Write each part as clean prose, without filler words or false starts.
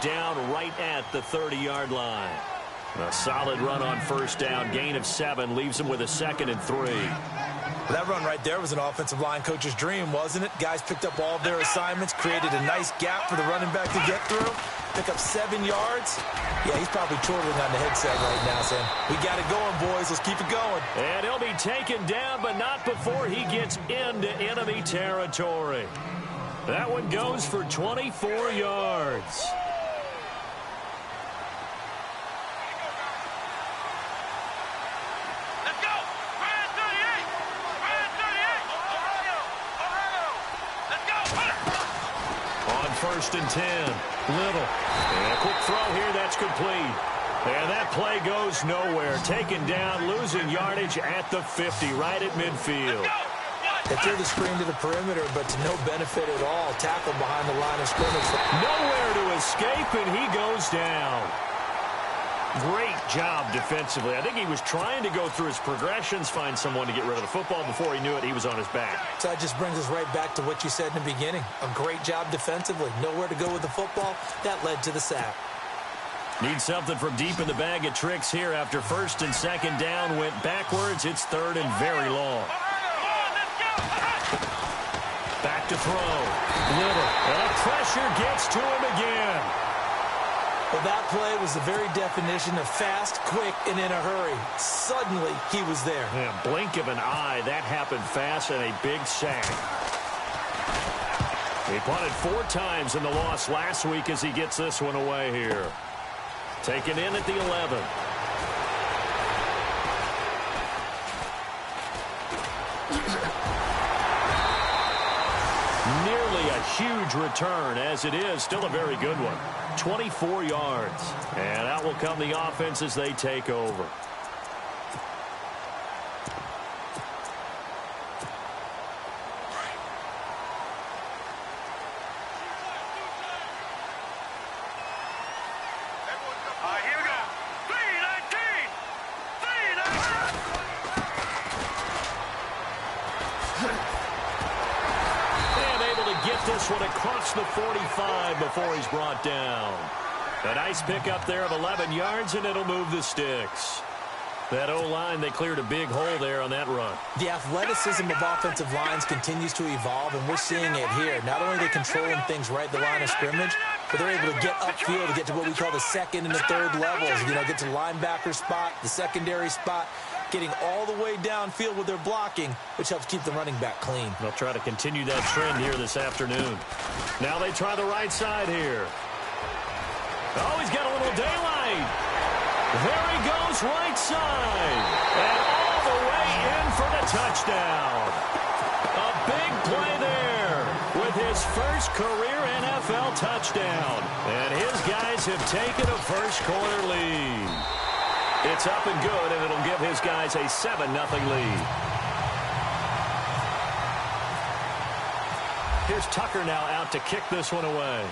down right at the 30-yard line. A solid run on first down. Gain of 7 leaves him with a 2nd and 3. That run right there was an offensive line coach's dream, wasn't it? Guys picked up all of their assignments, created a nice gap for the running back to get through, pick up 7 yards. Yeah, he's probably chortling on the headset right now, saying, we got it going, boys. Let's keep it going. And he'll be taken down, but not before he gets into enemy territory. That one goes for 24 yards. First and 10. Little. And a quick throw here. That's complete. And that play goes nowhere. Taken down, losing yardage at the 50, right at midfield. They threw the screen to the perimeter, but to no benefit at all. Tackled behind the line of scrimmage. Nowhere to escape, and he goes down. Great job defensively. I think he was trying to go through his progressions, find someone to get rid of the football. Before he knew it, he was on his back. So that just brings us right back to what you said in the beginning. A great job defensively. Nowhere to go with the football. That led to the sack. Need something from deep in the bag of tricks here after first and second down. Went backwards. It's 3rd and very long. Back to throw. Little. And pressure gets to him again. Well, that play was the very definition of fast, quick, and in a hurry. Suddenly, he was there. Yeah, blink of an eye. That happened fast and a big sack. He punted 4 times in the loss last week as he gets this one away here. Taken in at the 11. Nearly a huge return, as it is. Still a very good one. 24 yards. And out will come the offense as they take over. Here we go. 3-19. 3-19. And able to get this one across the 45 before he's brought down. A nice pickup there of 11 yards, and it'll move the sticks. That O-line, they cleared a big hole there on that run. The athleticism of offensive lines continues to evolve, and we're seeing it here. Not only are they controlling things right at the line of scrimmage, but they're able to get upfield to get to what we call the second and the third levels. You know, get to the linebacker spot, the secondary spot, getting all the way downfield with their blocking, which helps keep the running back clean. They'll try to continue that trend here this afternoon. Now they try the right side here. Oh, he's got a little daylight. There he goes, right side. And all the way in for the touchdown. A big play there with his first career NFL touchdown. And his guys have taken a first-quarter lead. It's up and good, and it'll give his guys a 7-0 lead. Here's Tucker now out to kick this one away.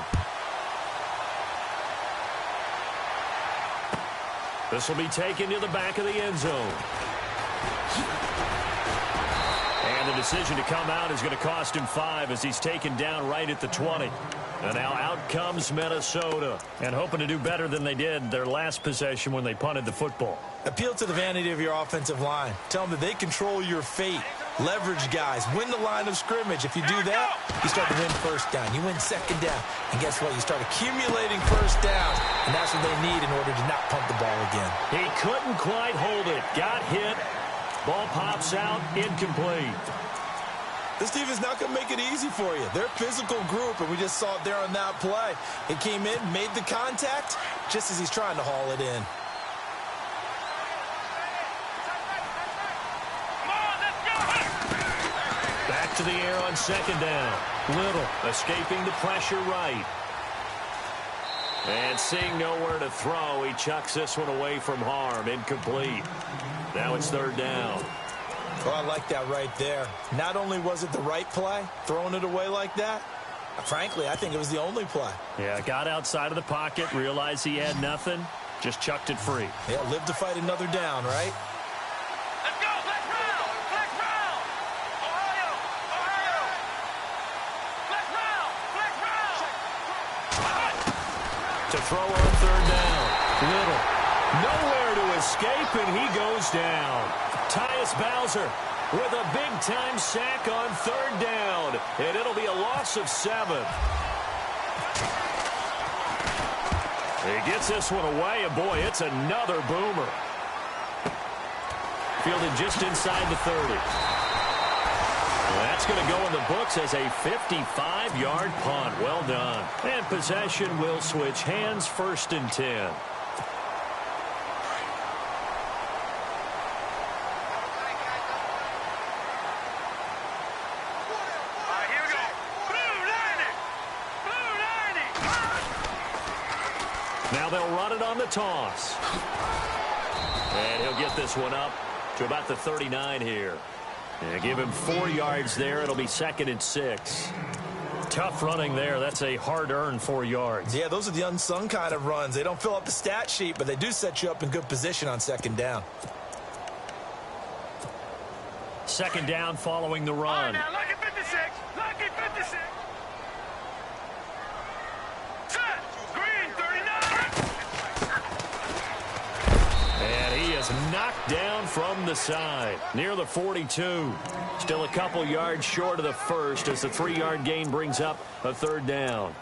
This will be taken to the back of the end zone. And the decision to come out is going to cost him 5 as he's taken down right at the 20. And now out comes Minnesota. And hoping to do better than they did their last possession when they punted the football. Appeal to the vanity of your offensive line. Tell them that they control your fate. Leverage guys. Win the line of scrimmage. If you do that, you start to win first down. You win second down. And guess what? You start accumulating first downs. And that's what they need in order to not punt the ball again. He couldn't quite hold it. Got hit. Ball pops out. Incomplete. This team is not going to make it easy for you. They're a physical group, and we just saw it there on that play. It came in, made the contact, just as he's trying to haul it in. Back to the air on second down. Little escaping the pressure right. And seeing nowhere to throw, he chucks this one away from harm. Incomplete. Now it's third down. Well, I like that right there. Not only was it the right play, throwing it away like that, frankly, I think it was the only play. Yeah, got outside of the pocket, realized he had nothing, just chucked it free. Yeah, live to fight another down, right? Let's go! Flex round! Flex round! Ohio! Ohio! Flex round! Flex round! to throw on third down. Little. Nowhere to escape, and he goes down. Tyus Bowser with a big-time sack on third down, and it'll be a loss of 7. He gets this one away, and boy, it's another boomer. Fielded just inside the 30. That's going to go in the books as a 55-yard punt. Well done. And possession will switch hands, 1st and 10. Now they'll run it on the toss. And he'll get this one up to about the 39 here. And give him 4 yards there. It'll be 2nd and 6. Tough running there. That's a hard-earned 4 yards. Yeah, those are the unsung kind of runs. They don't fill up the stat sheet, but they do set you up in good position on 2nd down. 2nd down following the run. Now, lucky 56. Lucky 56. Set. Green 39. And he is knocked down from the side near the 42. Still a couple yards short of the first as the 3-yard gain brings up a 3rd down.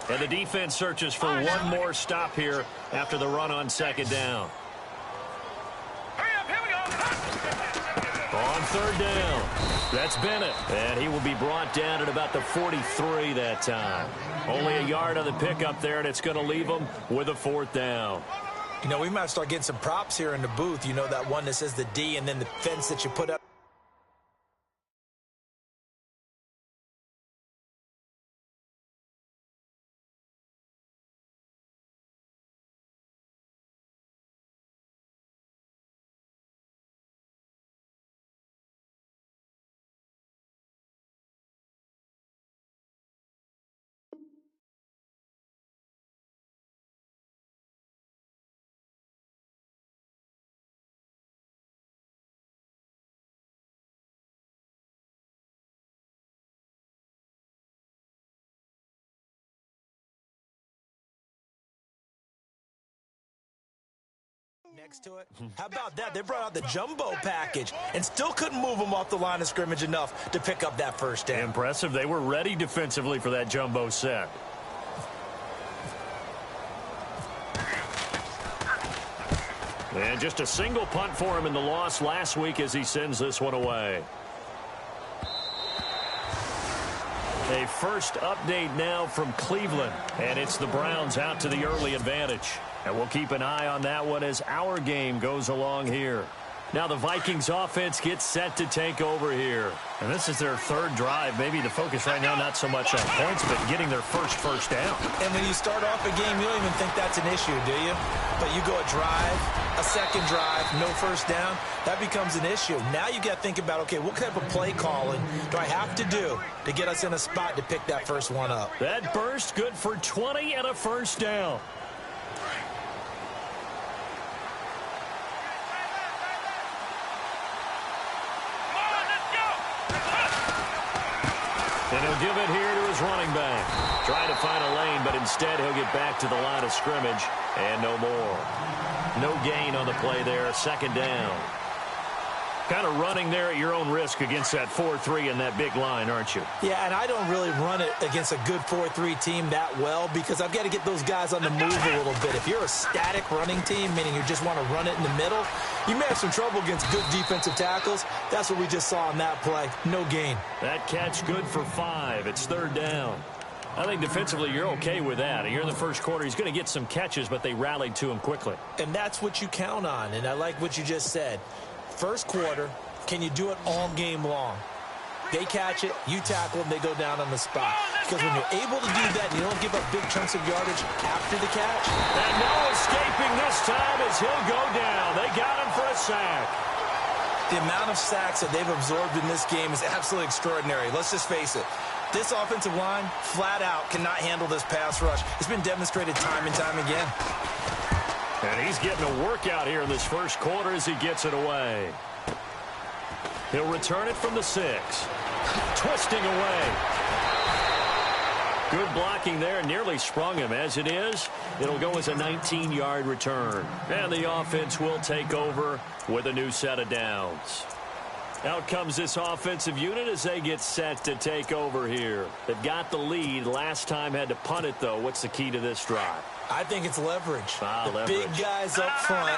And the defense searches for one more stop here after the run on 2nd down. Hurry up, here we go. On 3rd down, that's Bennett. And he will be brought down at about the 43 that time. Only a yard on the pickup there, and it's going to leave him with a 4th down. You know, we might start getting some props here in the booth. You know, that one that says the D and then the fence that you put up. Next to it. How about that? They brought out the jumbo package and still couldn't move them off the line of scrimmage enough to pick up that 1st down. Impressive. They were ready defensively for that jumbo set. And just a single punt for him in the loss last week as he sends this one away. A first update now from Cleveland, and it's the Browns out to the early advantage. And we'll keep an eye on that one as our game goes along here. Now the Vikings offense gets set to take over here. And this is their 3rd drive. Maybe the focus right now not so much on points, but getting their first down. And when you start off a game, you don't even think that's an issue, do you? But you go a drive, a 2nd drive, no 1st down, that becomes an issue. Now you got to think about, okay, what type of play calling do I have to do to get us in a spot to pick that first one up? That burst good for 20 and a 1st down. And he'll give it here to his running back. Trying to find a lane, but instead he'll get back to the line of scrimmage. And no more. No gain on the play there. 2nd down. Kind of running there at your own risk against that 4-3 and that big line, aren't you? Yeah, and I don't really run it against a good 4-3 team that well because I've got to get those guys on the move a little bit. If you're a static running team, meaning you just want to run it in the middle, you may have some trouble against good defensive tackles. That's what we just saw on that play. No gain. That catch good for 5. It's 3rd down. I think defensively you're okay with that. Here in the first quarter, he's going to get some catches, but they rallied to him quickly. And that's what you count on, and I like what you just said. First quarter, can you do it all game long? They catch it, you tackle them, they go down on the spot. Because when you're able to do that, you don't give up big chunks of yardage after the catch. And no escaping this time as he'll go down. They got him for a sack. The amount of sacks that they've absorbed in this game is absolutely extraordinary. Let's just face it. This offensive line, flat out, cannot handle this pass rush. It's been demonstrated time and time again. And he's getting a workout here in this first quarter as he gets it away. He'll return it from the 6. Twisting away. Good blocking there. Nearly sprung him. As it is, it'll go as a 19-yard return. And the offense will take over with a new set of downs. Out comes this offensive unit as they get set to take over here. They've got the lead. Last time had to punt it, though. What's the key to this drive? I think it's leverage. The leverage. Big guys up front.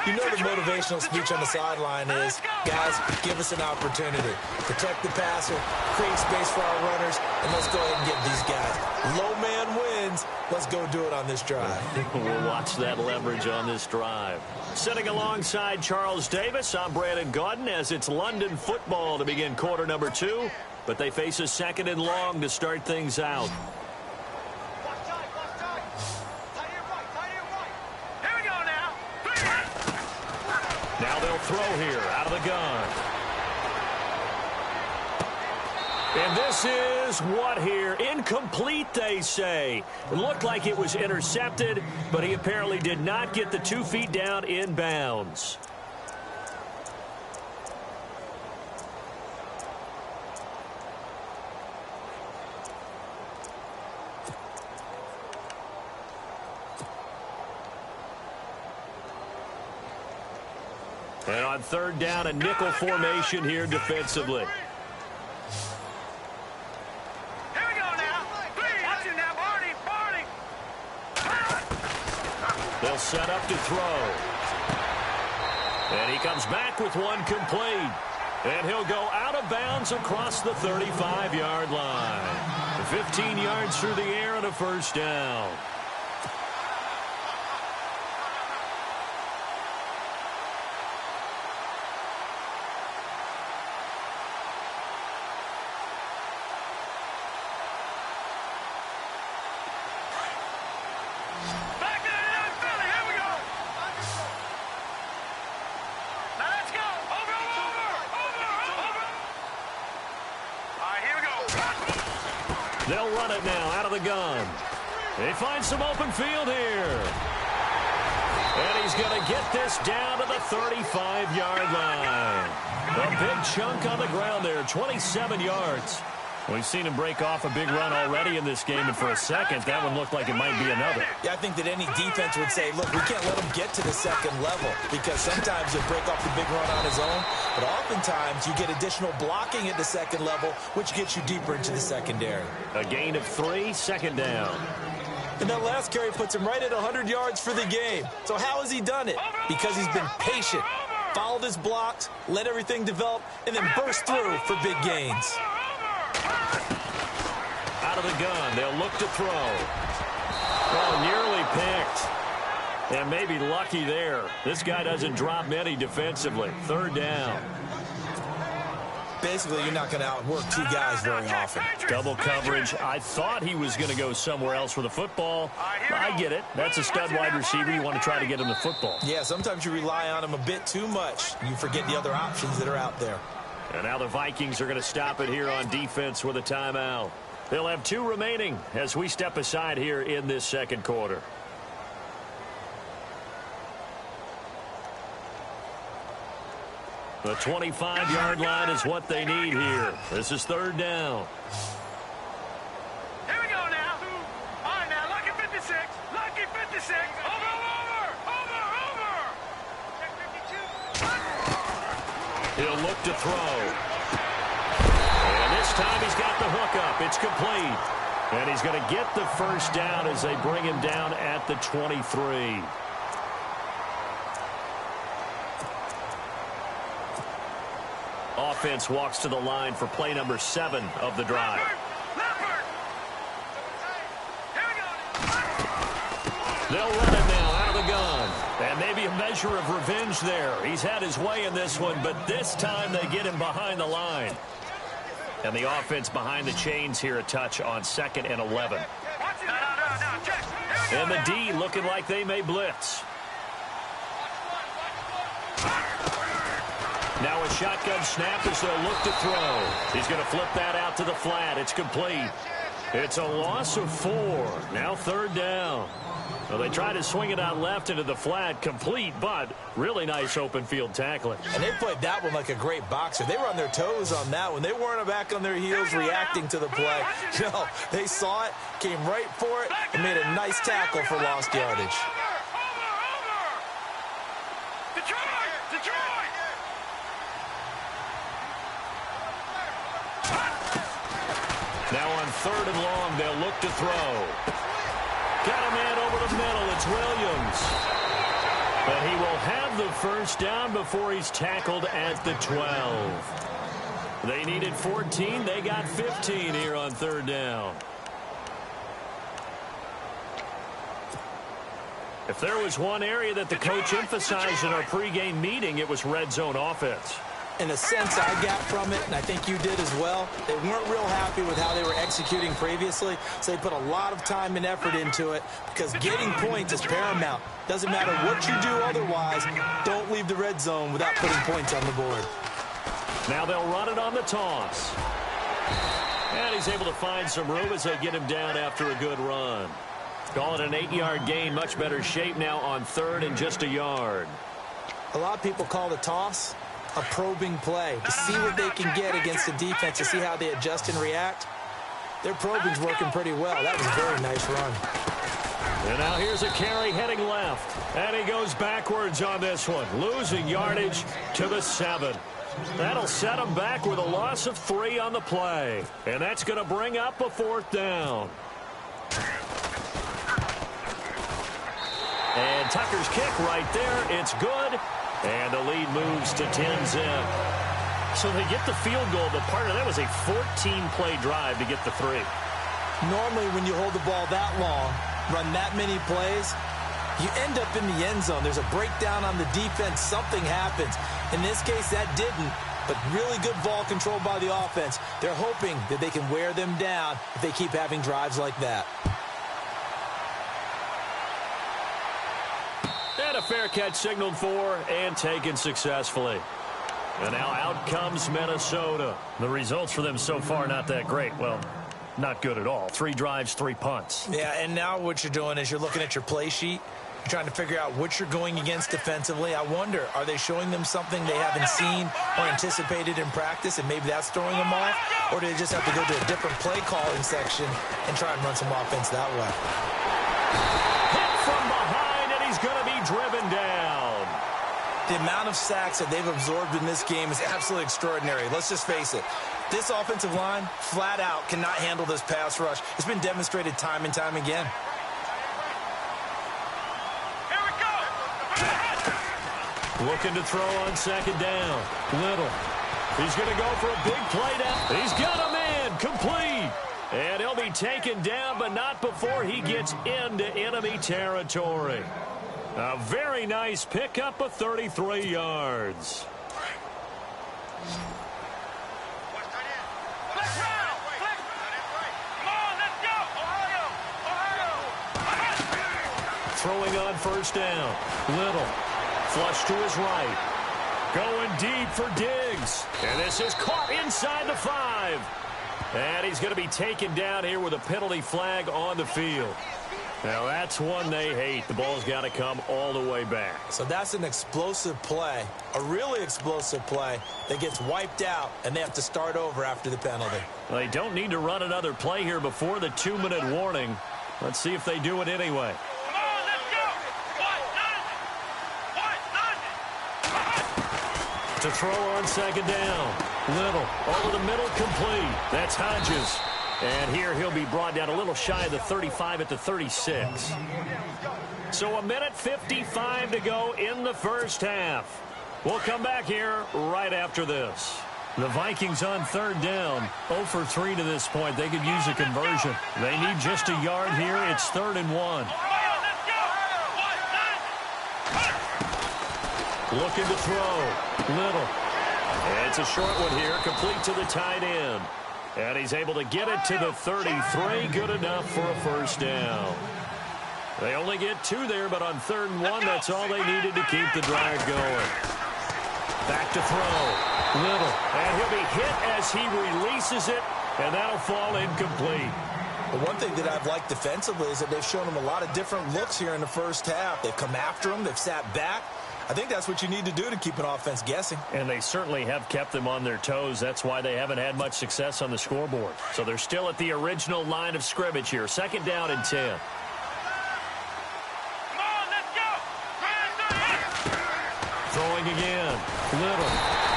You know the motivational speech on the sideline is, guys, give us an opportunity. Protect the passer, create space for our runners, and let's go ahead and get these guys. Low man wins. Let's go do it on this drive. We'll watch that leverage on this drive. Sitting alongside Charles Davis, I'm Brandon Gaudin as it's London football to begin quarter number 2. But they face a 2nd and long to start things out. Now they'll throw here out of the gun. And this is what here? Incomplete, they say. It looked like it was intercepted, but he apparently did not get the 2 feet down in bounds. And on 3rd down, a nickel formation here defensively. They'll set up to throw. And he comes back with one complete. And he'll go out of bounds across the 35-yard line. 15 yards through the air and a 1st down. They'll run it now out of the gun. They find some open field here. And he's going to get this down to the 35-yard line. A big chunk on the ground there, 27 yards. We've seen him break off a big run already in this game, and for a second, that one looked like it might be another. Yeah, I think that any defense would say, look, we can't let him get to the 2nd level because sometimes he'll break off the big run on his own, but oftentimes you get additional blocking at the 2nd level, which gets you deeper into the secondary. A gain of 3, 2nd down. And that last carry puts him right at 100 yards for the game. So how has he done it? Because he's been patient, followed his blocks, let everything develop, and then burst through for big gains. Out of the gun, they'll look to throw. Oh, nearly picked. And maybe lucky there. This guy doesn't drop many defensively. 3rd down. Basically, you're not going to outwork 2 guys very often. Double coverage. I thought he was going to go somewhere else for the football. I get it. That's a stud wide receiver. You want to try to get him the football. Yeah, sometimes you rely on him a bit too much. You forget the other options that are out there. And now the Vikings are going to stop it here on defense with a timeout. They'll have 2 remaining as we step aside here in this 2nd quarter. The 25-yard line is what they need here. This is 3rd down. Here we go now. All right, now, lucky 56. Lucky 56. Over. He'll look to throw. And this time he's got the hook up. It's complete. And he's going to get the 1st down as they bring him down at the 23. Offense walks to the line for play number 7 of the drive. They'll run it now out of the gun. And maybe a measure of revenge there. He's had his way in this one, but this time they get him behind the line. And the offense behind the chains here a touch on 2nd and 11. And the D looking like they may blitz. Now a shotgun snap as they'll look to throw. He's going to flip that out to the flat. It's complete. It's a loss of 4. Now 3rd down. Well, they try to swing it out left into the flat, complete, but really nice open field tackling. And they played that one like a great boxer. They were on their toes on that one. They weren't back on their heels reacting to the play. No, they saw it, came right for it, and made a nice tackle for lost yardage. Now on 3rd and long, they'll look to throw. Got a man over the middle. It's Williams. But he will have the first down before he's tackled at the 12. They needed 14. They got 15 here on 3rd down. If there was one area that the coach emphasized in our pregame meeting, it was red zone offense. In a sense, I got from it, and I think you did as well, they weren't real happy with how they were executing previously, so they put a lot of time and effort into it because getting points is paramount. Doesn't matter what you do otherwise, don't leave the red zone without putting points on the board. Now they'll run it on the toss. And he's able to find some room as they get him down after a good run. Call it an 8-yard gain, much better shape now on 3rd and just a yard. A lot of people call the toss a probing play to see what they can get against the defense, to see how they adjust and react. Their probing's working pretty well. That was a very nice run. And now here's a carry heading left. And he goes backwards on this one, losing yardage to the 7. That'll set him back with a loss of 3 on the play. And that's going to bring up a 4th down. And Tucker's kick right there. It's good. And the lead moves to 10-zip. So they get the field goal, but part of that was a 14-play drive to get the 3. Normally, when you hold the ball that long, run that many plays, you end up in the end zone. There's a breakdown on the defense. Something happens. In this case, that didn't, but really good ball control by the offense. They're hoping that they can wear them down if they keep having drives like that. And a fair catch signaled for and taken successfully. And now out comes Minnesota. The results for them so far not that great. Well, not good at all. 3 drives, 3 punts. Yeah, and now what you're doing is you're looking at your play sheet. You're trying to figure out what you're going against defensively. I wonder, are they showing them something they haven't seen or anticipated in practice, and maybe that's throwing them off? Or do they just have to go to a different play calling section and try and run some offense that way? Hit from behind, and he's going to be driven down. The amount of sacks that they've absorbed in this game is absolutely extraordinary. Let's just face it. This offensive line, flat out, cannot handle this pass rush. It's been demonstrated time and time again. Here we go. Looking to throw on 2nd down. Little. He's going to go for a big play down. He's got a man. Complete. And he'll be taken down, but not before he gets into enemy territory. A very nice pickup of 33 yards. Throwing on 1st down. Little. Flush to his right. Going deep for Diggs. And this is caught inside the 5. And he's going to be taken down here with a penalty flag on the field. Now that's one they hate. The ball's got to come all the way back. So that's an explosive play, a really explosive play that gets wiped out, and they have to start over after the penalty. Well, they don't need to run another play here before the 2-minute warning. Let's see if they do it anyway. To throw on 2nd down. Little over the middle, complete. That's Hodges. And here he'll be brought down a little shy of the 35 at the 36. So 1:55 to go in the first half. We'll come back here right after this. The Vikings on 3rd down. 0 for 3 to this point. They could use a conversion. They need just a yard here. It's 3rd and 1. Looking to throw. Little. It's a short one here. Complete to the tight end. And he's able to get it to the 33. Good enough for a first down. They only get 2 there, but on 3rd and 1, that's all they needed to keep the drive going. Back to throw. Little. And he'll be hit as he releases it, and that'll fall incomplete. The one thing that I've liked defensively is that they've shown them a lot of different looks here in the first half. They've come after them. They've sat back. I think that's what you need to do to keep an offense guessing. And they certainly have kept them on their toes. That's why they haven't had much success on the scoreboard. So they're still at the original line of scrimmage here. 2nd down and 10. Come on, let's go. Throwing again. Little.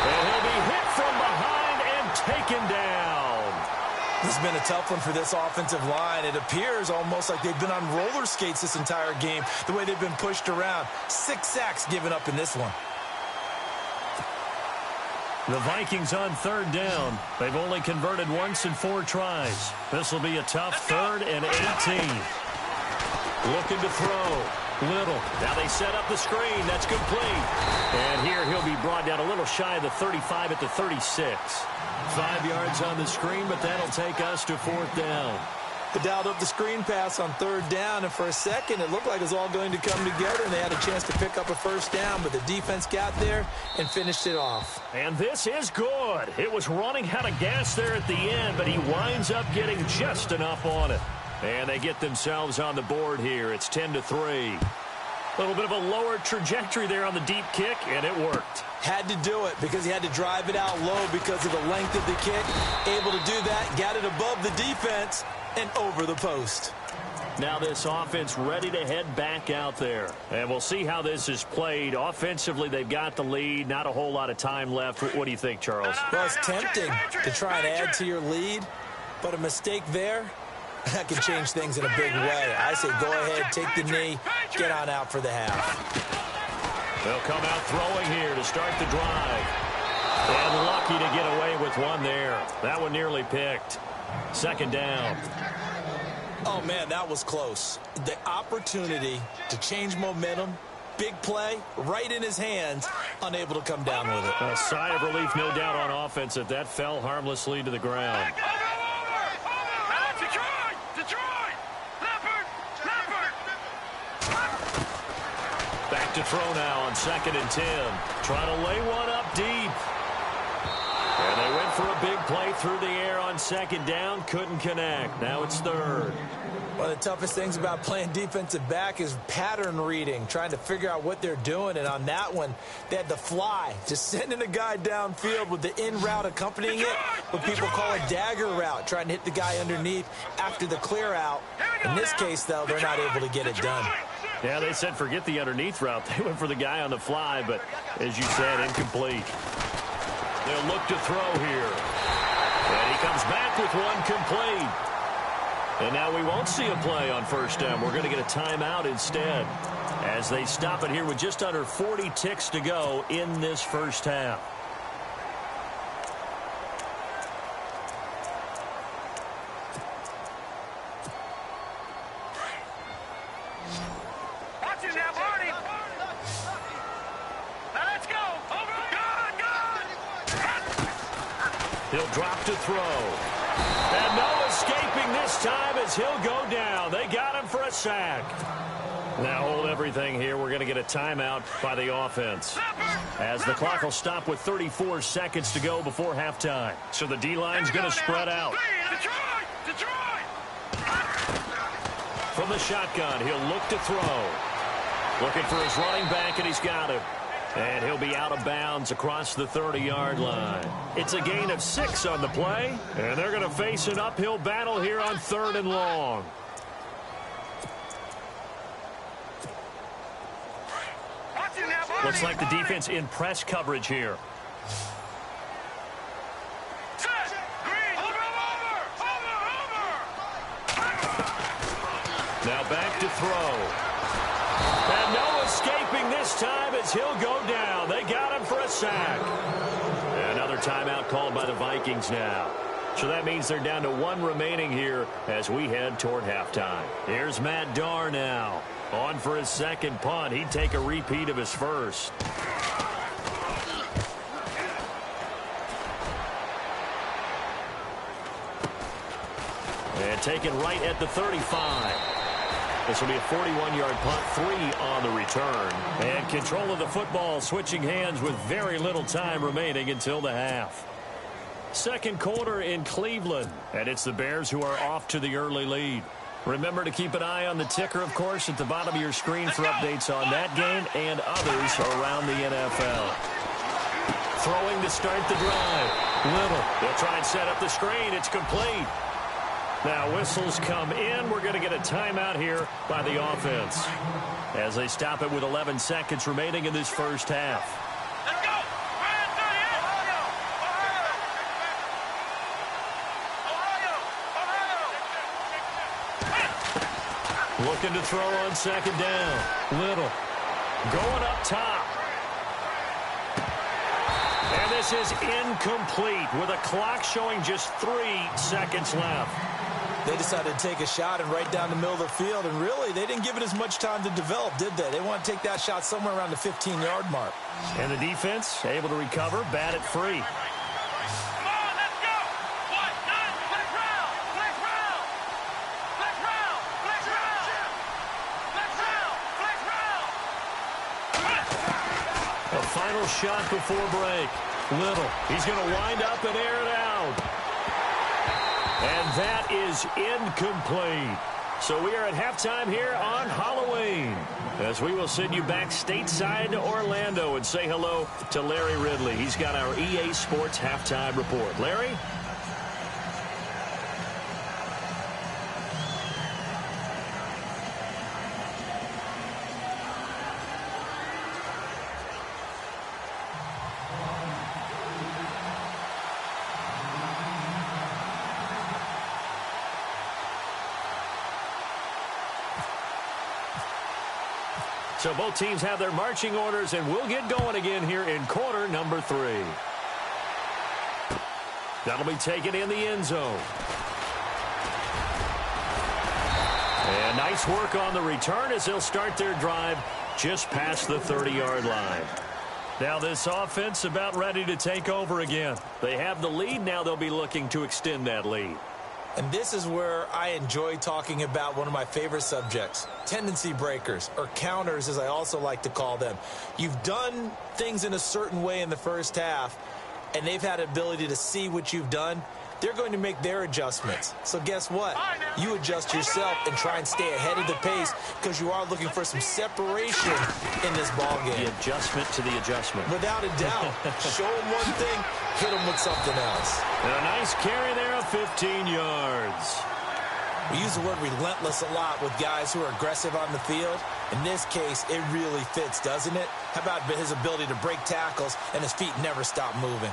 And he'll be hit from behind and taken down. This has been a tough one for this offensive line. It appears almost like they've been on roller skates this entire game, the way they've been pushed around. 6 sacks given up in this one. The Vikings on 3rd down. They've only converted once in 4 tries. This will be a tough 3rd and 18. Looking to throw. Little. Now they set up the screen. That's complete. And here he'll be brought down a little shy of the 35 at the 36. 5 yards on the screen, but that'll take us to 4th down. They dialed up the screen pass on 3rd down, and for a second it looked like it was all going to come together, and they had a chance to pick up a 1st down, but the defense got there and finished it off. And this is good. It was running out of gas there at the end, but he winds up getting just enough on it. And they get themselves on the board here. It's 10-3. A little bit of a lower trajectory there on the deep kick, and it worked. Had to do it because he had to drive it out low because of the length of the kick. Able to do that, got it above the defense and over the post. Now this offense ready to head back out there. And we'll see how this is played. Offensively, they've got the lead. Not a whole lot of time left. What do you think, Charles? Well, it's tempting to try and add to your lead, but a mistake there, that could change things in a big way. I say go ahead, take the knee, get on out for the half. They'll come out throwing here to start the drive. And lucky to get away with one there. That one nearly picked. 2nd down. Oh, man, that was close. The opportunity to change momentum, big play, right in his hands, unable to come down with it. A sigh of relief, no doubt, on offense that that fell harmlessly to the ground. Back to throw now on 2nd and 10. Trying to lay one up deep. And they went for a big play through the air on 2nd down. Couldn't connect. Now it's 3rd. One of the toughest things about playing defensive back is pattern reading, trying to figure out what they're doing. And on that one, they had the fly, just sending a guy downfield with the in route accompanying it, what people call a dagger route, trying to hit the guy underneath after the clear out. In this case, though, they're not able to get it done. Yeah, they said forget the underneath route. They went for the guy on the fly, but as you said, incomplete. They'll look to throw here. And he comes back with one complete. And now we won't see a play on 1st down. We're going to get a timeout instead as they stop it here with just under 40 ticks to go in this 1st half. He'll drop to throw. And no escaping this time as he'll go down. They got him for a sack. Now hold everything here. We're going to get a timeout by the offense, as the clock will stop with 34 seconds to go before halftime. So the D-line's going to spread out. From the shotgun, he'll look to throw. Looking for his running back, and he's got him. And he'll be out of bounds across the 30-yard line. It's a gain of 6 on the play, and they're going to face an uphill battle here on 3rd and long. Looks like the defense in press coverage here. Now back to throw. And no escaping this time as he'll go down. They got him for a sack. Another timeout called by the Vikings now. So that means they're down to 1 remaining here as we head toward halftime. Here's Matt Darr now. On for his 2nd punt. He'd take a repeat of his 1st. And taken right at the 35. This will be a 41-yard punt, 3 on the return. And control of the football switching hands with very little time remaining until the half. Second quarter in Cleveland, and it's the Bears who are off to the early lead. Remember to keep an eye on the ticker, of course, at the bottom of your screen for updates on that game and others around the NFL. Throwing to start the drive. Little. They'll try and set up the screen. It's complete. Now whistles come in. We're going to get a timeout here by the offense as they stop it with 11 seconds remaining in this first half. Let's go. Ohio. Looking to throw on second down. Little. Going up top. And this is incomplete with a clock showing just 3 seconds left. They decided to take a shot and right down the middle of the field, and really, they didn't give it as much time to develop, did they? They want to take that shot somewhere around the 15-yard mark. And the defense able to recover, bat it free. Come on, let's go. 1, 9, flex round. Flex round. Flex round. Flex round. Flex round. Flex round. A final shot before break. Little. He's going to wind up and air it out. And that is incomplete. So we are at halftime here on Halloween, as we will send you back stateside to Orlando and say hello to Larry Ridley. He's got our EA Sports halftime report. Larry? So both teams have their marching orders, and we'll get going again here in quarter number 3. That'll be taken in the end zone. And nice work on the return as they'll start their drive just past the 30-yard line. Now this offense about ready to take over again. They have the lead. Now they'll be looking to extend that lead. And this is where I enjoy talking about one of my favorite subjects, tendency breakers, or counters as I also like to call them. You've done things in a certain way in the first half, and they've had the ability to see what you've done. They're going to make their adjustments. So guess what? You adjust yourself and try and stay ahead of the pace because you are looking for some separation in this ball game. The adjustment to the adjustment. Without a doubt. Show them one thing, hit them with something else. And a nice carry there of 15 yards. We use the word relentless a lot with guys who are aggressive on the field. In this case, it really fits, doesn't it? How about his ability to break tackles and his feet never stop moving?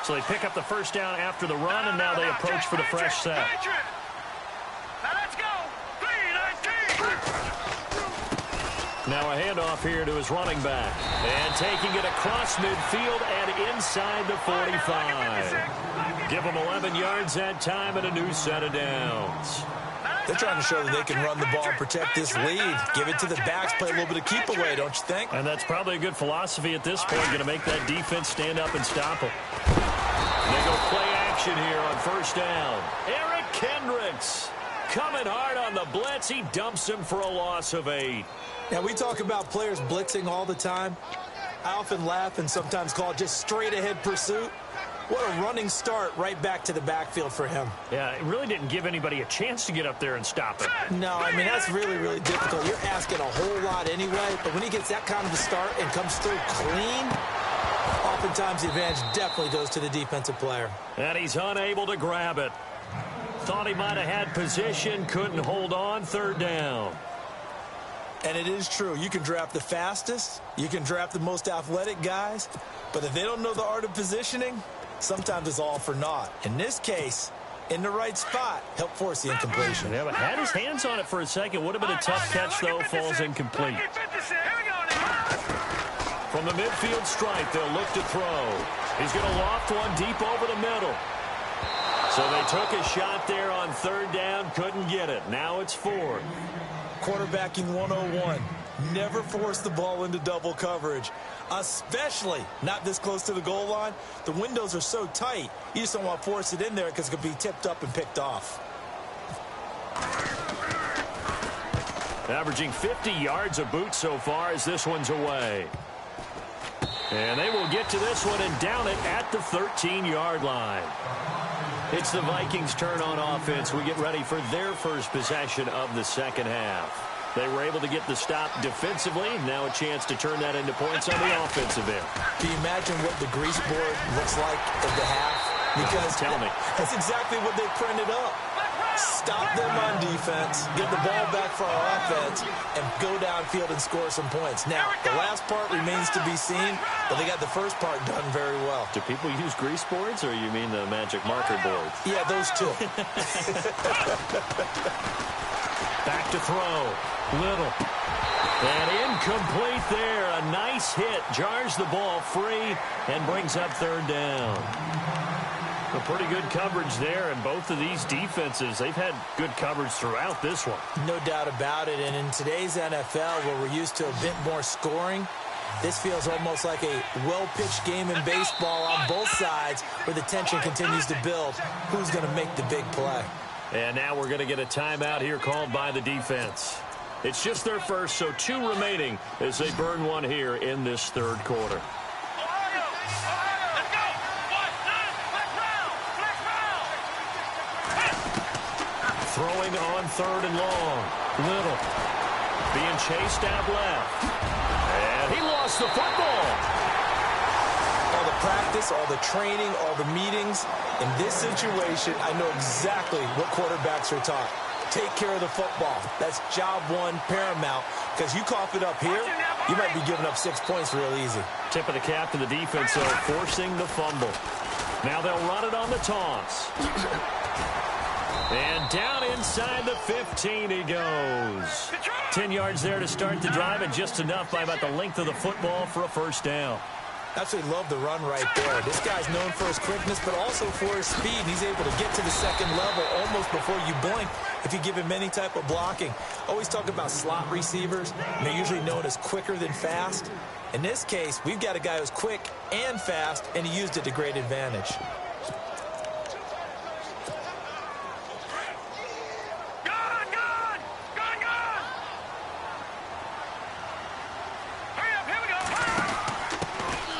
So they pick up the first down after the run, and now they approach for the fresh set. Now let's go. 3-19. Now a handoff here to his running back. And taking it across midfield and inside the 45. Give them 11 yards that time and a new set of downs. They're trying to show that they can run the ball and protect this lead. Give it to the backs, play a little bit of keep away, don't you think? And that's probably a good philosophy at this point, going to make that defense stand up and stop them. They go play action here on first down. Eric Kendricks coming hard on the blitz. He dumps him for a loss of 8. Now, we talk about players blitzing all the time. I often laugh and sometimes call it just straight-ahead pursuit. What a running start right back to the backfield for him. Yeah, it really didn't give anybody a chance to get up there and stop it. No, I mean, that's really, really difficult. You're asking a whole lot anyway, but when he gets that kind of a start and comes through clean, oftentimes the advantage definitely goes to the defensive player. And he's unable to grab it. Thought he might have had position, couldn't hold on, third down. And it is true. You can draft the fastest, you can draft the most athletic guys, but if they don't know the art of positioning, sometimes it's all for naught. In this case, in the right spot, help force the incompletion. Yeah, but had his hands on it for a second. Would have been a tough catch, though. Falls incomplete. From the midfield stripe, they'll look to throw. He's going to loft one deep over the middle. So they took a shot there on third down, couldn't get it. Now it's 4th. Quarterbacking 101. Never force the ball into double coverage, especially not this close to the goal line. The windows are so tight, you just don't want to force it in there because it could be tipped up and picked off. Averaging 50 yards a boot so far as this one's away. And they will get to this one and down it at the 13-yard line. It's the Vikings' turn on offense. We get ready for their first possession of the second half. They were able to get the stop defensively. Now a chance to turn that into points on the offensive end. Can you imagine what the grease board looks like at the half? Because tell me. That's exactly what they printed up. Stop them on defense, get the ball back for our offense, and go downfield and score some points. Now, the last part remains to be seen, but they got the first part done very well. Do people use grease boards, or you mean the magic marker boards? Yeah, those two. Back to throw. Little. And incomplete there. A nice hit. Jars the ball free and brings up third down. A pretty good coverage there, and both of these defenses, they've had good coverage throughout this one. No doubt about it, and in today's NFL, where we're used to a bit more scoring, this feels almost like a well-pitched game in baseball on both sides, where the tension continues to build. Who's going to make the big play? And now we're going to get a timeout here called by the defense. It's just their first, so 2 remaining as they burn one here in this third quarter. Throwing on third and long. Little. Being chased out left. And he lost the football. All the practice, all the training, all the meetings. In this situation, I know exactly what quarterbacks are taught. Take care of the football. That's job one, paramount. Because you cough it up here, you might be giving up 6 points real easy. Tip of the cap to the defense, though, forcing the fumble. Now they'll run it on the toss. And down inside the 15 he goes. 10 yards there to start the drive, and just enough by about the length of the football for a first down. Absolutely love the run right there. This guy's known for his quickness, but also for his speed. He's able to get to the second level almost before you blink if you give him any type of blocking. Always talk about slot receivers. They're usually known as quicker than fast. In this case, we've got a guy who's quick and fast, and he used it to great advantage.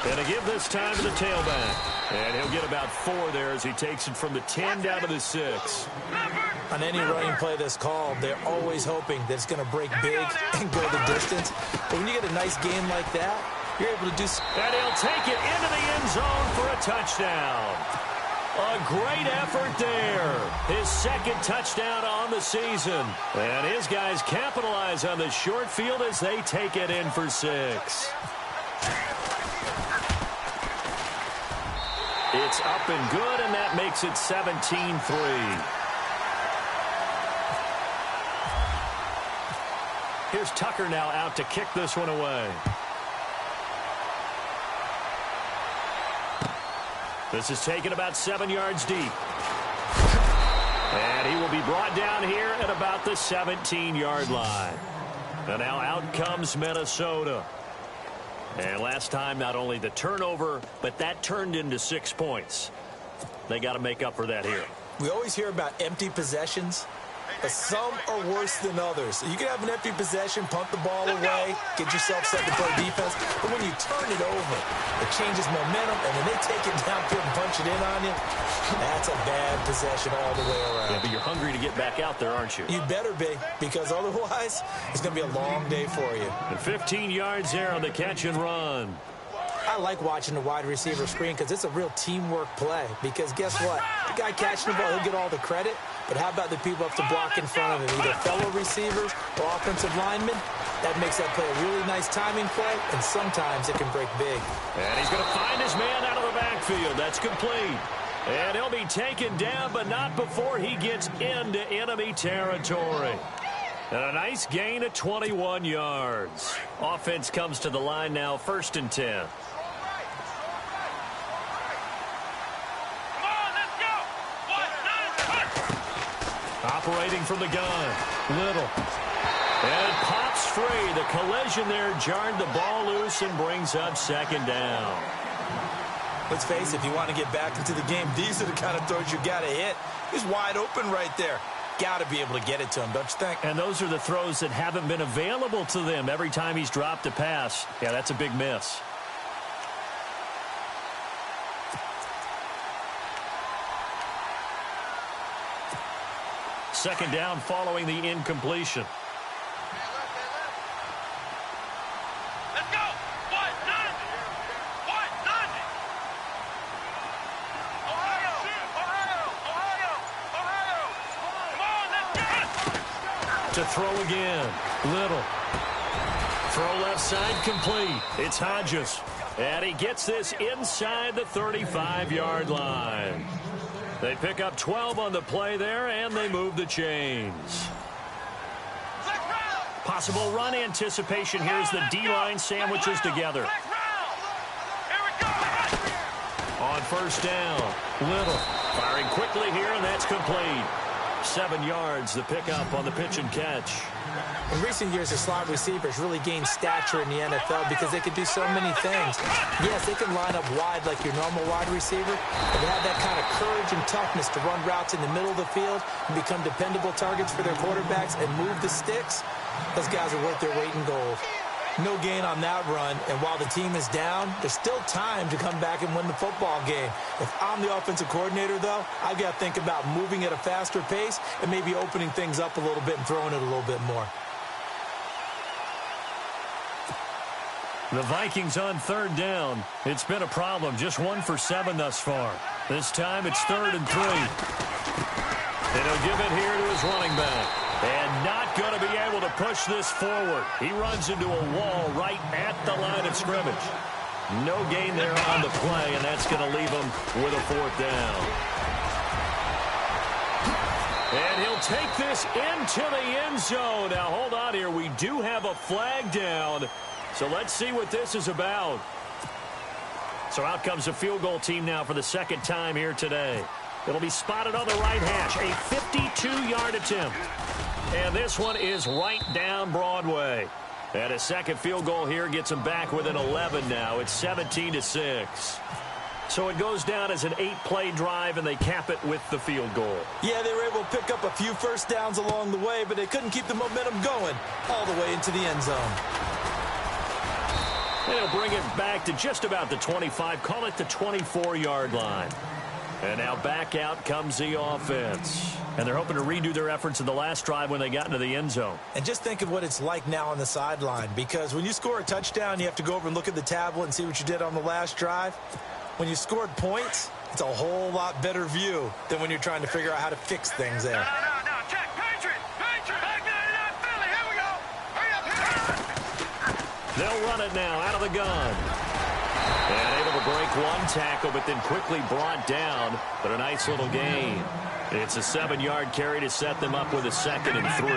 And to give this time to the tailback. And he'll get about 4 there as he takes it from the 10 down to the 6. On any running play that's called, they're always hoping that it's going to break big and go the distance. But when you get a nice game like that, you're able to do... And he'll take it into the end zone for a touchdown. A great effort there. His second touchdown on the season. And his guys capitalize on the short field as they take it in for 6. It's up and good, and that makes it 17-3. Here's Tucker now out to kick this one away. This is taken about 7 yards deep. And he will be brought down here at about the 17-yard line. And now out comes Minnesota. And last time, not only the turnover, but that turned into 6 points. They got to make up for that here. We always hear about empty possessions, but some are worse than others. You can have an empty possession, punt the ball away, get yourself set to play defense, but when you turn it over, it changes momentum, and when they take it downfield and punch it in on you, that's a bad possession all the way around. Yeah, but you're hungry to get back out there, aren't you? You better be, because otherwise, it's going to be a long day for you. And 15 yards there on the catch and run. I like watching the wide receiver screen because it's a real teamwork play. Because guess what? The guy catching the ball, he'll get all the credit. But how about the people up to block in front of him, either fellow receivers or offensive linemen? That makes that play a really nice timing play, and sometimes it can break big. And he's going to find his man out of the backfield. That's complete. And he'll be taken down, but not before he gets into enemy territory. And a nice gain of 21 yards. Offense comes to the line now, 1st and 10. Operating from the gun. Little. And it pops free. The collision there jarred the ball loose and brings up 2nd down. Let's face it, if you want to get back into the game, these are the kind of throws you got to hit. He's wide open right there. got to be able to get it to him, don't you think? And those are the throws that haven't been available to them every time he's dropped a pass. Yeah, that's a big miss. Second down following the incompletion. Let's go. What? None. What? None. Ohio. Ohio. Ohio. Ohio. Come on, let's get it. To throw again. Little. Throw left side complete. It's Hodges. And he gets this inside the 35-yard line. They pick up 12 on the play there, and they move the chains. Possible run anticipation here as the D-line sandwiches together. On first down, Little firing quickly here, and that's complete. 7 yards, the pickup on the pitch and catch. In recent years, the slot receivers really gained stature in the NFL because they can do so many things. Yes, they can line up wide like your normal wide receiver, but they have that kind of courage and toughness to run routes in the middle of the field and become dependable targets for their quarterbacks and move the sticks. Those guys are worth their weight in gold. No gain on that run, and while the team is down, there's still time to come back and win the football game. If I'm the offensive coordinator, though, I've got to think about moving at a faster pace and maybe opening things up a little bit and throwing it a little bit more. The Vikings on third down. It's been a problem. Just 1 for 7 thus far. This time it's 3rd and 3. And he'll give it here to his running back. And not going to be able to push this forward. He runs into a wall right at the line of scrimmage. No gain there on the play, and that's going to leave him with a 4th down. And he'll take this into the end zone. Now, hold on here. We do have a flag down. So let's see what this is about. So out comes the field goal team now for the second time here today. It'll be spotted on the right hash. A 52-yard attempt. And this one is right down Broadway. And a second field goal here gets them back within 11 now. It's 17-6. So it goes down as an 8-play drive, and they cap it with the field goal. Yeah, they were able to pick up a few first downs along the way, but they couldn't keep the momentum going all the way into the end zone. They'll bring it back to just about the 25. Call it the 24-yard line. And now back out comes the offense. And they're hoping to redo their efforts in the last drive when they got into the end zone. And just think of what it's like now on the sideline, because when you score a touchdown, you have to go over and look at the tablet and see what you did on the last drive. When you scored points, it's a whole lot better view than when you're trying to figure out how to fix things there. No, check. Patriot. Back 99 Philly. Here we go. Hurry up, hurry up. They'll run it now out of the gun. And able to break one tackle, but then quickly brought down. But a nice little gain. It's a 7-yard carry to set them up with a 2nd and 3.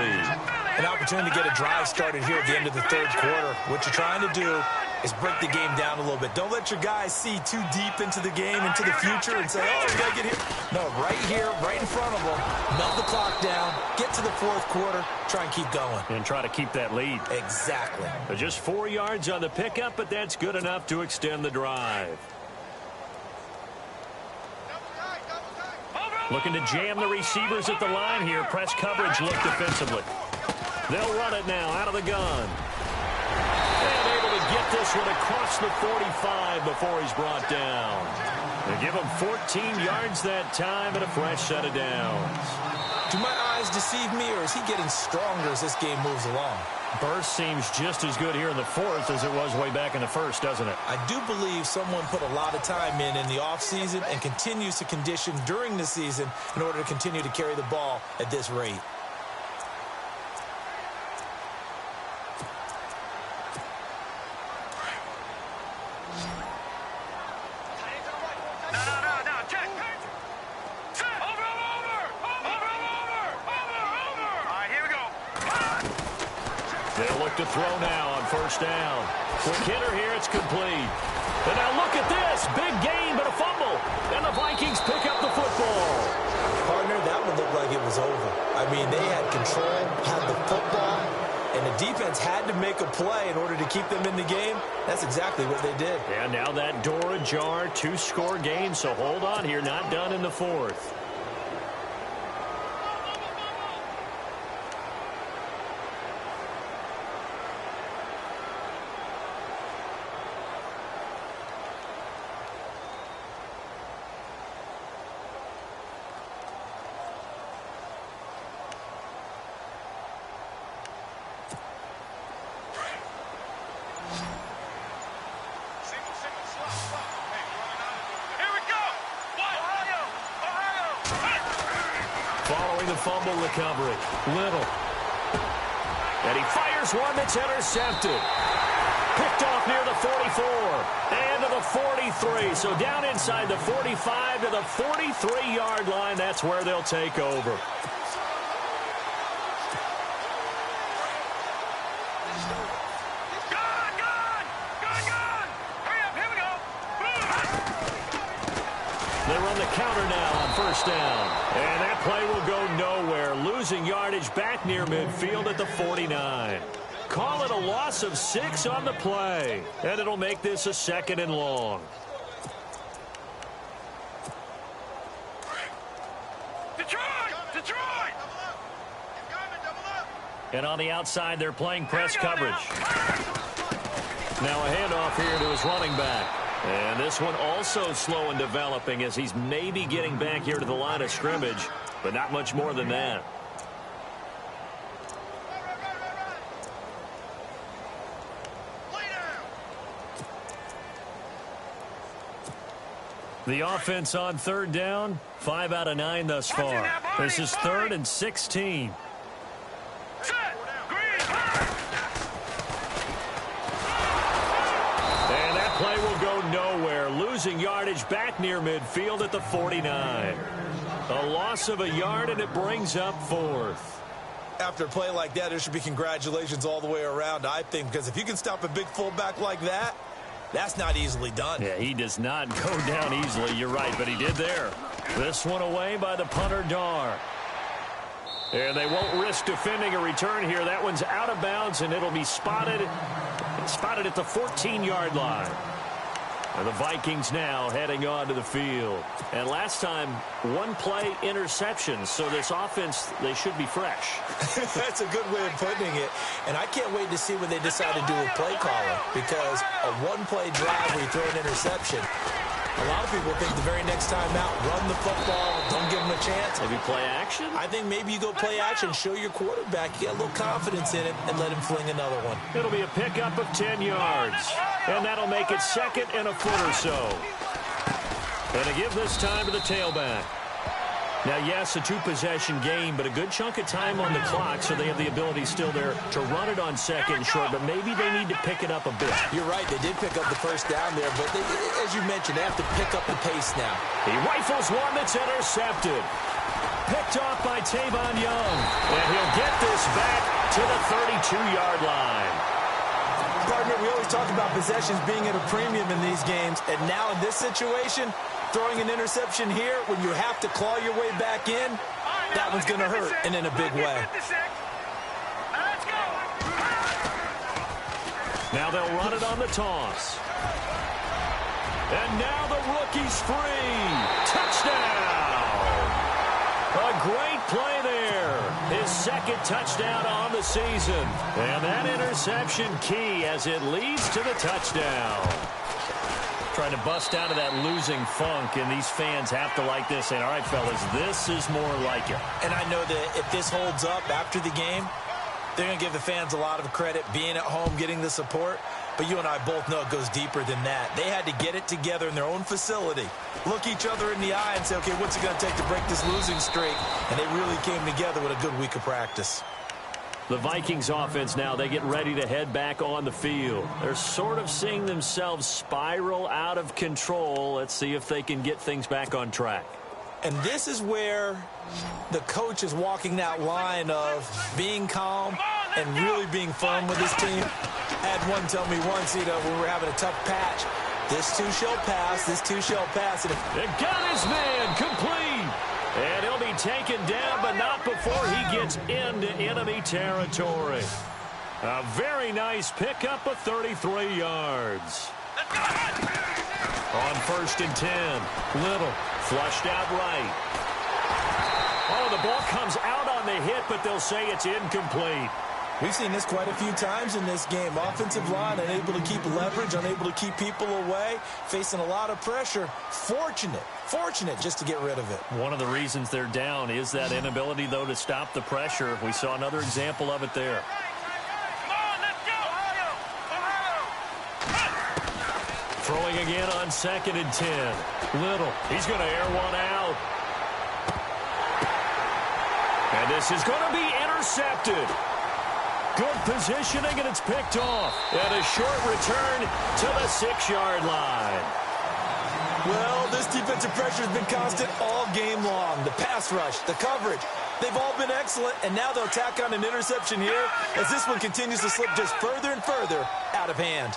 An opportunity to get a drive started here at the end of the third quarter. What you're trying to do is break the game down a little bit. Don't let your guys see too deep into the game, into the future, and say, oh, we got to get here. No, right here, right in front of them. Melt the clock down, get to the fourth quarter, try and keep going. And try to keep that lead. Exactly. Just 4 yards on the pickup, but that's good enough to extend the drive. Looking to jam the receivers at the line here. Press coverage look defensively. They'll run it now out of the gun. And able to get this one across the 45 before he's brought down. They give him 14 yards that time and a fresh set of downs. Do my eyes deceive me, or is he getting stronger as this game moves along? Burst seems just as good here in the fourth as it was way back in the first, doesn't it? I do believe someone put a lot of time in the offseason and continues to condition during the season in order to continue to carry the ball at this rate. No, check. Over. All right, here we go. They'll look to throw now on first down. Quick hitter here, it's complete. And now look at this. Big gain, but a fumble. And the Vikings pick up the football. Partner, that would look like it was over. I mean, they had control, had the football, and the defense had to make a play in order to keep them in the game. That's exactly what they did. And now that door ajar, 2-score game, so hold on here, not done in the fourth. following the fumble recovery. Little. And he fires one that's intercepted. Picked off near the 44 and to the 43. So down inside the 45 to the 43-yard line. That's where they'll take over. They run the counter now on first down. And that play will go nowhere. Losing yardage back near midfield at the 49. Call it a loss of 6 on the play. And it'll make this a 2nd and long. Detroit! And on the outside, they're playing press coverage. Now a handoff here to his running back. And this one also slow in developing as he's maybe getting back here to the line of scrimmage, but not much more than that. The offense on third down, 5 out of 9 thus far. This is 3rd and 16. And that play will go nowhere. Losing yardage back near midfield at the 49. A loss of a yard, and it brings up 4th. After a play like that, there should be congratulations all the way around, I think, because if you can stop a big fullback like that, that's not easily done. Yeah, he does not go down easily. You're right, but he did there. This one away by the punter, Dar. And they won't risk defending a return here. That one's out of bounds, and it'll be spotted at the 14-yard line. And the Vikings now heading onto the field. And last time, 1-play interception. So this offense, they should be fresh. That's a good way of putting it. And I can't wait to see what they decide to do with play calling. Because a 1-play drive where you throw an interception, a lot of people think the very next time out, run the football, don't give them a chance. Maybe play action? I think maybe you go play action, show your quarterback, get a little confidence in it, and let him fling another one. It'll be a pickup of 10 yards. And that'll make it 2nd and a foot or so. And to give this time to the tailback. Now, yes, a 2-possession game, but a good chunk of time on the clock, so they have the ability still there to run it on 2nd and short, but maybe they need to pick it up a bit. You're right, they did pick up the first down there, but they, as you mentioned, they have to pick up the pace now. He rifles one that's intercepted. Picked off by Tavon Young, and he'll get this back to the 32-yard line. Partner, we always talk about possessions being at a premium in these games, and now in this situation, throwing an interception here when you have to claw your way back in, that one's going to hurt, and in a big way. Now they'll run it on the toss. And now the rookie's free. Touchdown! A great play there. His 2nd touchdown on the season. And that interception key as it leads to the touchdown. Trying to bust out of that losing funk, and these fans have to like this. And all right, fellas, this is more like it. And I know that if this holds up after the game, they're going to give the fans a lot of credit, being at home, getting the support. But you and I both know it goes deeper than that. They had to get it together in their own facility, look each other in the eye and say, okay, what's it going to take to break this losing streak? And they really came together with a good week of practice. The Vikings offense now, they get ready to head back on the field. They're sort of seeing themselves spiral out of control. Let's see if they can get things back on track. And this is where the coach is walking that line of being calm and really being firm with his team. I had one tell me once, when we were having a tough patch, this too shall pass, this too shall pass. And they got his man complete. And he'll be taken down, but not before he gets into enemy territory. A very nice pickup of 33 yards. On 1st and 10, Little flushed out right. Oh, the ball comes out on the hit, but they'll say it's incomplete. We've seen this quite a few times in this game. Offensive line unable to keep leverage, unable to keep people away, facing a lot of pressure. Fortunate just to get rid of it. One of the reasons they're down is that inability, though, to stop the pressure. We saw another example of it there. Throwing again on 2nd and 10. Little, he's going to air one out. this is going to be intercepted. Good positioning, and it's picked off. And a short return to the 6-yard line. Well, this defensive pressure has been constant all game long. The pass rush, the coverage, they've all been excellent, and now they'll tack on an interception here as this one continues to slip just further and further out of hand.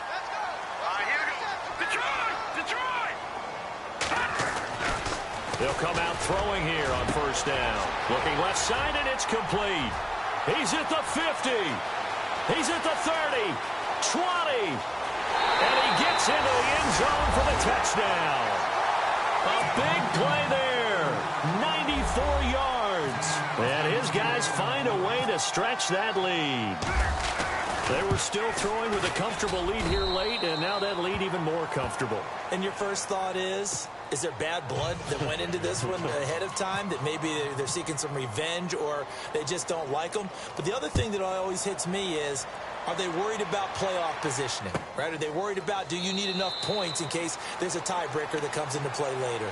They'll come out throwing here on first down. Looking left side, and it's complete. He's at the 50. He's at the 30, 20. And he gets into the end zone for the touchdown. A big play there. 94 yards. And his guys find a way to stretch that lead. They were still throwing with a comfortable lead here late, and now that lead even more comfortable. And your first thought is there bad blood that went into this one ahead of time, that maybe they're seeking some revenge or they just don't like them? But the other thing that always hits me is, are they worried about playoff positioning, right? Are they worried about, do you need enough points in case there's a tiebreaker that comes into play later?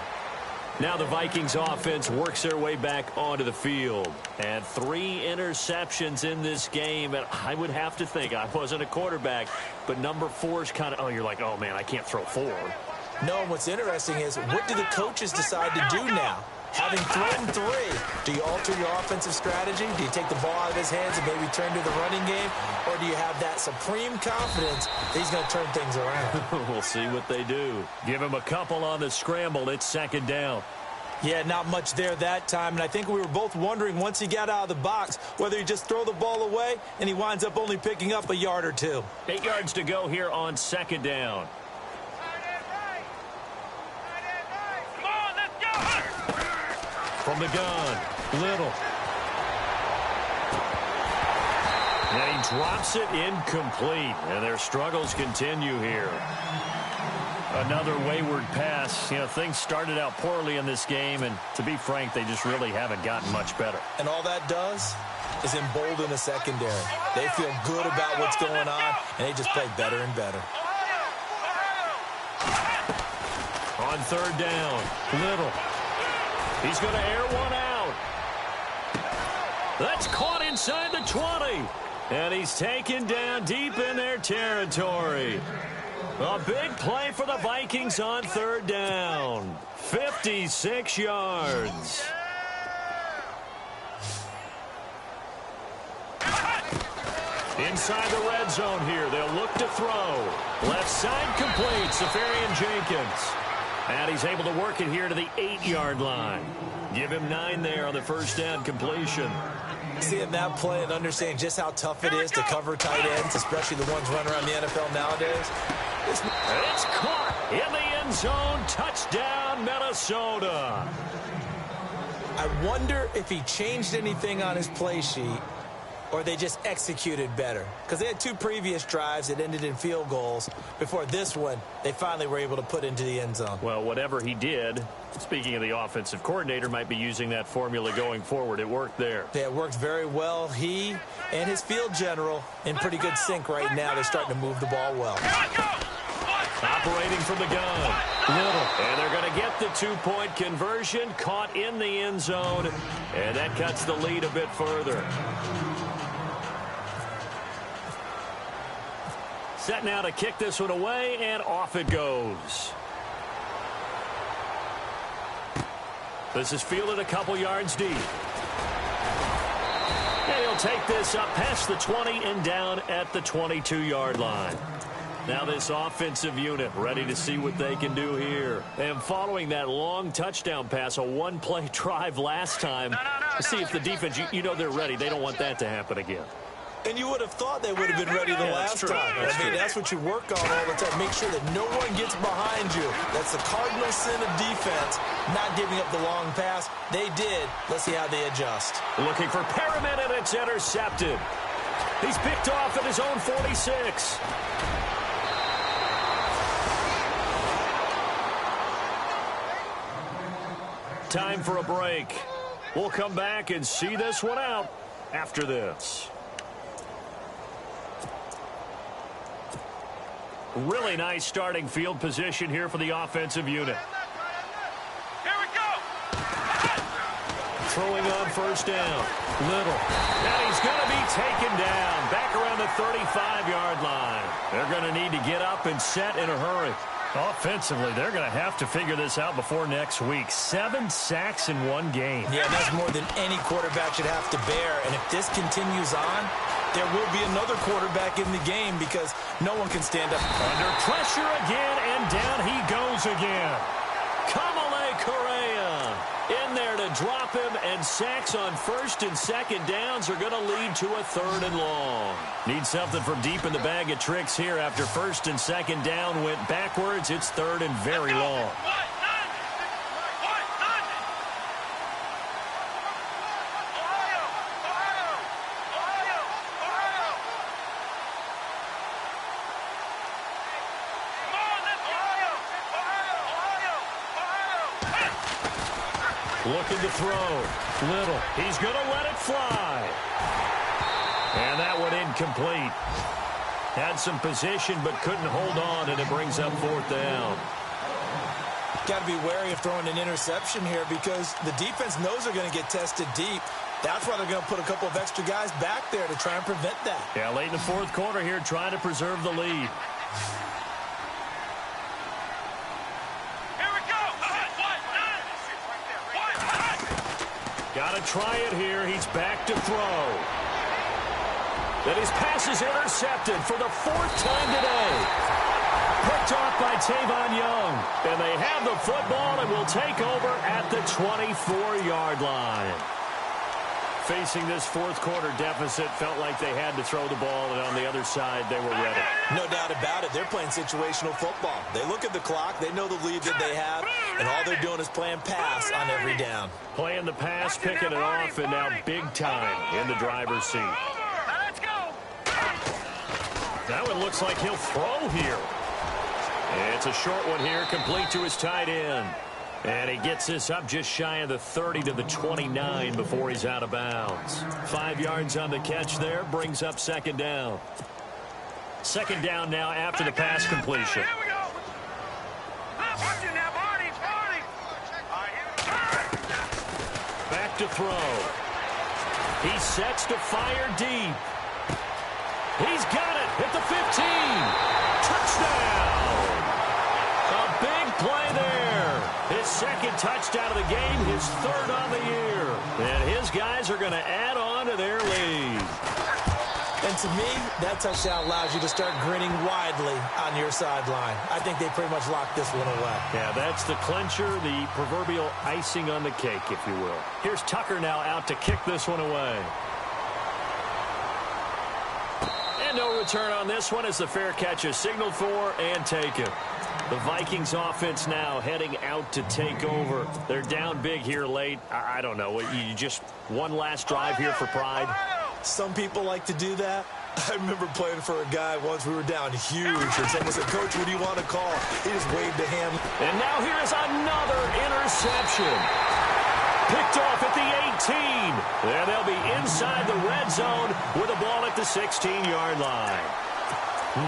Now the Vikings offense works their way back onto the field. And 3 interceptions in this game. And I would have to think, I wasn't a quarterback, but number 4 is kind of, you're like, oh, man, I can't throw 4. No, and what's interesting is, what do the coaches decide to do now? Having thrown 3, do you alter your offensive strategy? Do you take the ball out of his hands and maybe turn to the running game? Or do you have that supreme confidence that he's going to turn things around? We'll see what they do. Give him a couple on the scramble. It's second down. Yeah, not much there that time. And I think we were both wondering once he got out of the box whether he just throw the ball away, and he winds up only picking up a yard or 2. 8 yards to go here on second down. From the gun, Little. And he drops it incomplete. And their struggles continue here. Another wayward pass. You know, things started out poorly in this game, and to be frank, they just really haven't gotten much better. And all that does is embolden the secondary. They feel good about what's going on, and they just play better and better. On third down, Little. He's going to air one out. That's caught inside the 20. And he's taken down deep in their territory. A big play for the Vikings on third down. 56 yards. Inside the red zone here. They'll look to throw. Left side complete. Safarian Jenkins. And he's able to work it here to the 8-yard line. Give him 9 there on the first down completion. Seeing that play and understanding just how tough it is to cover tight ends, especially the ones running around the NFL nowadays. It's caught in the end zone. Touchdown, Minnesota. I wonder if he changed anything on his play sheet or they just executed better. Because they had 2 previous drives that ended in field goals. Before this one, they finally were able to put into the end zone. Well, whatever he did, speaking of the offensive coordinator, might be using that formula going forward. It worked there. Yeah, it worked very well. He and his field general in pretty good sync right now. They're starting to move the ball well. Operating from the gun. Little. And they're going to get the 2-point conversion. Caught in the end zone. And that cuts the lead a bit further. Set now to kick this one away, and off it goes. This is fielded a couple yards deep. And he'll take this up past the 20 and down at the 22-yard line. Now this offensive unit ready to see what they can do here. And following that long touchdown pass, a one-play drive last time, see if the defense, you know they're ready. They don't want that to happen again. And you would have thought they would have been ready the last time. I mean, that's what you work on all the time. Make sure that no one gets behind you. That's the cardinal sin of defense, not giving up the long pass. They did. Let's see how they adjust. Looking for Perriman, and it's intercepted. He's picked off at his own 46. Time for a break. We'll come back and see this one out after this. Really nice starting field position here for the offensive unit. Here we go. throwing on first down. Little. And he's going to be taken down back around the 35-yard line. They're going to need to get up and set in a hurry. Offensively, they're going to have to figure this out before next week. 7 sacks in one game. Yeah, that's more than any quarterback should have to bear. And if this continues on, there will be another quarterback in the game because no one can stand up. Under pressure again, and down he goes again. Kamale Correa in there to drop him, and sacks on first and second downs are going to lead to a 3rd and long. Need something from deep in the bag of tricks here after first and second down went backwards. It's 3rd and very long. Looking to throw. Little. He's going to let it fly. And that one incomplete. Had some position but couldn't hold on, and it brings up 4th down. Got to be wary of throwing an interception here because the defense knows they're going to get tested deep. That's why they're going to put a couple of extra guys back there to try and prevent that. Yeah, late in the 4th quarter here, trying to preserve the lead. Got to try it here. He's back to throw. Then his pass is intercepted for the 4th time today. Picked off by Tavon Young. And they have the football and will take over at the 24-yard line. Facing this 4th quarter deficit, felt like they had to throw the ball, and on the other side, they were ready. No doubt about it. They're playing situational football. They look at the clock. They know the lead that they have, and all they're doing is playing pass on every down. Playing the pass, picking it off, and now big time in the driver's seat. Let's go. That one looks like he'll throw here. It's a short one here, complete to his tight end. And he gets this up just shy of the 30 to the 29 before he's out of bounds. 5 yards on the catch there, brings up 2nd down. 2nd down now after the pass completion. Here we go. Watch it now, Barney. Back to throw. He sets to fire deep. He's got it at the 15. Touchdown. A big play there. His 2nd touchdown of the game, his 3rd on the year. And his guys are going to add on to their lead. And to me, that touchdown allows you to start grinning widely on your sideline. I think they pretty much locked this one away. Yeah, that's the clincher, the proverbial icing on the cake, if you will. Here's Tucker now out to kick this one away. And no return on this one as the fair catch is signaled for and taken. The Vikings offense now heading out to take over. They're down big here late. I don't know. You just one last drive here for pride? Some people like to do that. I remember playing for a guy once we were down huge, and someone said, "Coach, what do you want to call?" He just waved a hand. And now here is another interception. Picked off at the 18. And they'll be inside the red zone with the ball at the 16-yard line.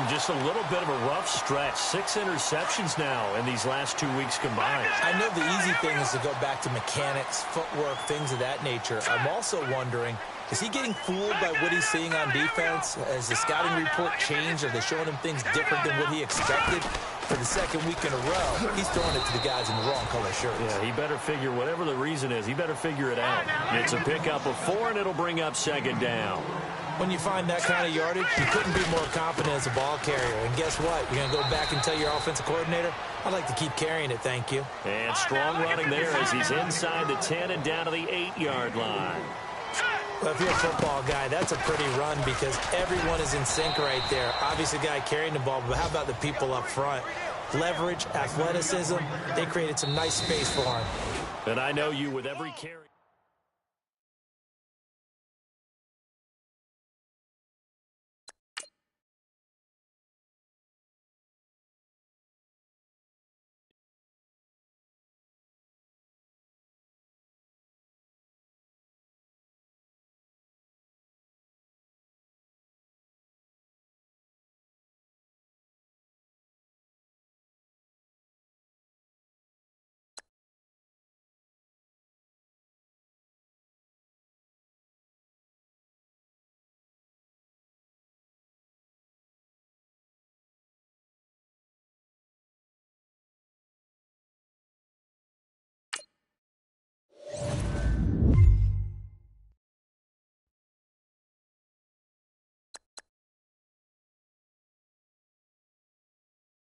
Just a little bit of a rough stretch. 6 interceptions now in these last 2 weeks combined. I know the easy thing is to go back to mechanics, footwork, things of that nature. I'm also wondering, is he getting fooled by what he's seeing on defense? Has the scouting report changed? Are they showing him things different than what he expected? For the 2nd week in a row, he's throwing it to the guys in the wrong color shirts. Yeah, he better figure, whatever the reason is, he better figure it out. It's a pickup of 4, and it'll bring up 2nd down. When you find that kind of yardage, you couldn't be more confident as a ball carrier. And guess what? You're going to go back and tell your offensive coordinator, "I'd like to keep carrying it, thank you." And strong running there as he's inside the 10 and down to the 8-yard line. Well, if you're a football guy, that's a pretty run because everyone is in sync right there. Obviously, the guy carrying the ball, but how about the people up front? Leverage, athleticism, they created some nice space for him. And I know you with every carry.